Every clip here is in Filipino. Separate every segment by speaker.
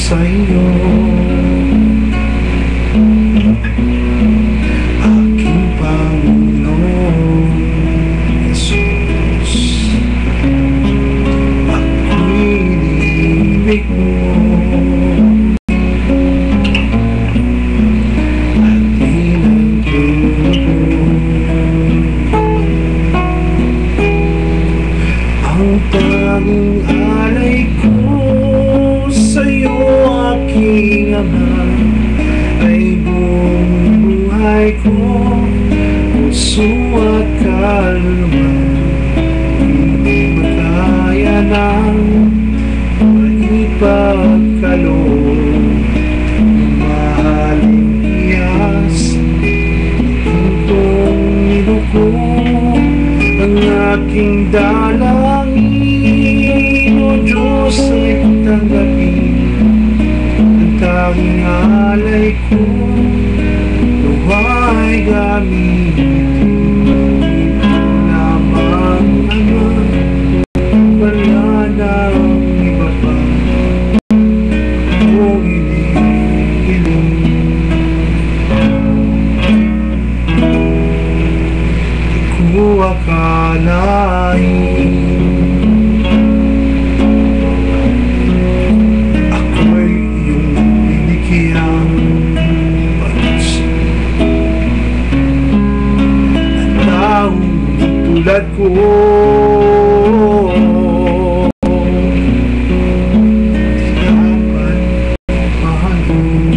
Speaker 1: sa'yo, aking Panginoon Jesus. Ako'y inibig mo at ang tanging alay ko sa'yo, aking Ama, ay buong buhay ko, puso at kaluluwa. Hindi makaya ng maipagkaloob, mahaling iyas, itong niluko ang aking dalangin. O Diyos, ay tanggapin ang tanging alay ko, nawa'y gamitin lamang, Ama, wala nang iba pa kung hinihiling. Di ko akalain ako'y iyong binigyang pansin ng taong tulad ko. Di dapat mahalin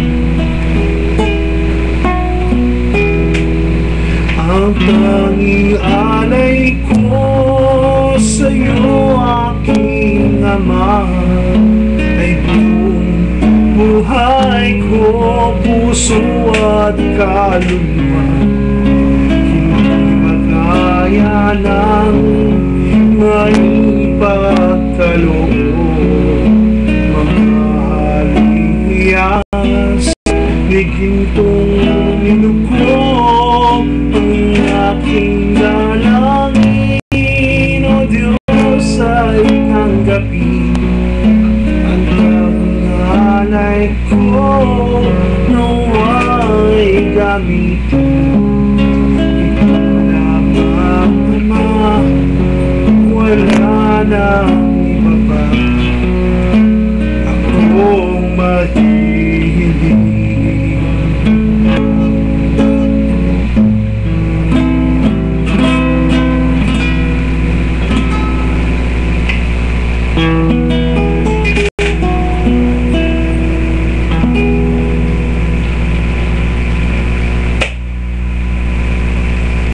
Speaker 1: ang tanging alay ko sa'yo, aking Ama, ay buong buhay ko, puso at kaluluwa. Hindi makaya ng maipagkaloob, mahaling iyas, ni gintong niluko ang aking dalangin. O Diyos, ay tanggapin ang tanging alay ko, nawa'y gamitin ikaw lamang, Ama, wala na